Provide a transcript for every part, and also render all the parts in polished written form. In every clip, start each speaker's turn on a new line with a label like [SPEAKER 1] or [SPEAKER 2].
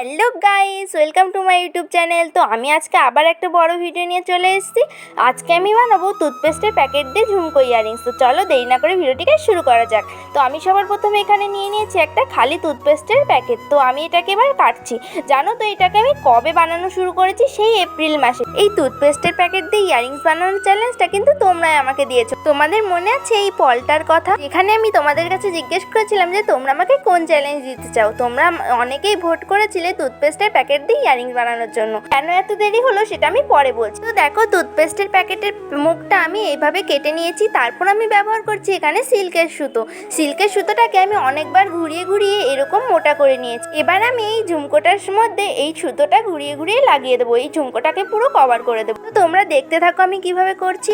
[SPEAKER 1] Hello guys, welcome to my YouTube channel. তো আমি আজকে আবার একটা বড় ভিডিও নিয়ে চলে এসেছি। আজকে আমি বানাবো টুথপেস্টের প্যাকেট দিয়ে ঝুমকো ইয়ারিংস। তো চলো দেরি না করে ভিডিওটিকে শুরু করা যাক। তো আমি সবার প্রথমে এখানে নিয়ে নিয়েছি একটা খালি টুথপেস্টের প্যাকেট। তো আমি এটাকে এবার কাটছি। জানো তো এটাকে আমি কবে বানানো শুরু করেছি? সেই এপ্রিল মাসে। এই টুথপেস্টের প্যাকেট দিয়ে ইয়ারিংস বানানোর চ্যালেঞ্জটা কিন্তু তোমরাই আমাকে দিয়েছো। তোমাদের মনে আছে এই পলটার কথা? এখানে আমি তোমাদের কাছে জিজ্ঞেস করেছিলাম যে তোমরা আমাকে কোন চ্যালেঞ্জ দিতে চাও। তোমরা অনেকেই ভোট করেছিলে টুথপেস্টের প্যাকেট দিয়ে ইয়ারিংস বানানোর জন্য। কেন এত দেরি হলো সেটা আমি পরে বলছি। তো দেখো, টুথপেস্টের প্যাকেটের মুখটা আমি এইভাবে কেটে নিয়েছি। তারপর আমি ব্যবহার করছি এখানে সিল্কের সুতো। সিল্কের সুতোটাকে আমি অনেকবার ঘুরিয়ে ঘুরিয়ে এরকম মোটা করে নিয়েছি। এবার আমি এই ঝুমকোটার মধ্যে এই সুতোটা ঘুরিয়ে ঘুরিয়ে লাগিয়ে দেবো। এই ঝুমকোটাকে পুরো কভার করে দেবো। তো তোমরা দেখতে থাকো আমি কিভাবে করছি।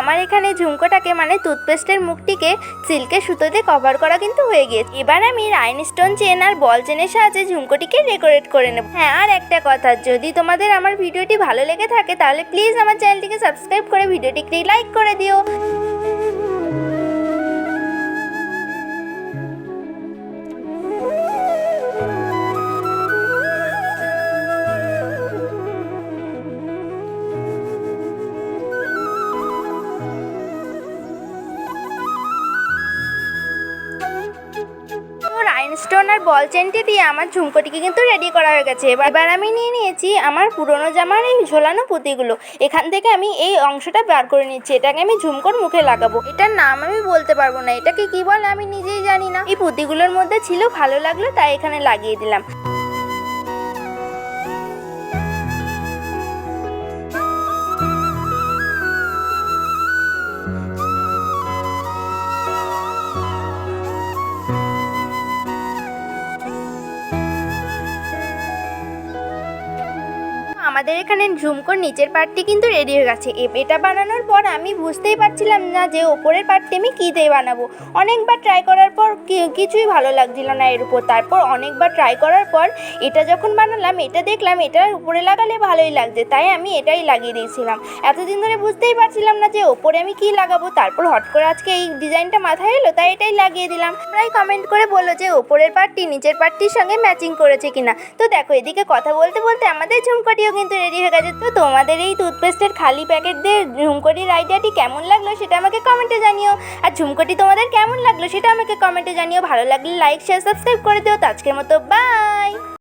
[SPEAKER 1] আমার এখানে ঝুমকোটাকে মানে টুথপেস্টের মুখটিকে সিল্কের সুতো দিয়ে কভার করা কিন্তু হয়ে গিয়েছে। এবার আমি রাইনস্টোন চেন আর বল চেনের সাহায্যে ঝুমকোটিকে ডেকোরেট করে নেব। হ্যাঁ, আর একটা কথা, যদি তোমাদের আমার ভিডিওটি ভালো লেগে থাকে তাহলে প্লিজ আমার চ্যানেলটিকে সাবস্ক্রাইব করে ভিডিওটিকে লাইক করে দিও। রাইনস্টোন আর বল চেনটি দিয়ে আমার ঝুমকোটিকে কিন্তু রেডি করা হয়ে গেছে। এবার আমি নিয়ে নিয়েছি আমার পুরনো জামার এই ঝোলানো পুঁতিগুলো। এখান থেকে আমি এই অংশটা বার করে নিচ্ছি। এটাকে আমি ঝুমকোর মুখে লাগাবো। এটার নাম আমি বলতে পারবো না, এটাকে কি বলে আমি নিজেই জানি না। এই পুঁতিগুলোর মধ্যে ছিল, ভালো লাগলো তাই এখানে লাগিয়ে দিলাম। আমাদের এখানে ঝুমকোর নিচের পার্টটি কিন্তু রেডি হয়ে গেছে। এটা বানানোর পর আমি বুঝতেই পারছিলাম না যে ওপরের পার্টটি আমি কী দিয়ে বানাবো। অনেকবার ট্রাই করার পর কিছুই ভালো লাগছিল না এর উপর। তারপর অনেকবার ট্রাই করার পর এটা যখন বানালাম, এটা দেখলাম এটার উপরে লাগালে ভালোই লাগছে, তাই আমি এটাই লাগিয়ে দিয়েছিলাম। এতদিন ধরে বুঝতেই পারছিলাম না যে ওপরে আমি কী লাগাবো। তারপর হট করে আজকে এই ডিজাইনটা মাথায় এলো, তাই এটাই লাগিয়ে দিলাম। প্রায় কমেন্ট করে বললো যে ওপরের পার্টটি নিচের পার্টটির সঙ্গে ম্যাচিং করেছে কিনা। তো দেখো, এদিকে কথা বলতে বলতে আমাদের ঝুমকোটিও কিন্তু রেডি হয়ে গেছে। তো তোমাদের এই টুথপেস্টের খালি প্যাকেট দিয়ে ঝুমকোটির আইডিয়াটি কেমন লাগলো সেটা আমাকে কমেন্টে জানিও। আর ঝুমকোটি তোমাদের কেমন লাগলো সেটা আমাকে কমেন্টে জানিও। ভালো লাগলে লাইক, শেয়ার, সাবস্ক্রাইব করে দিও। তো আজকের মতো বাই।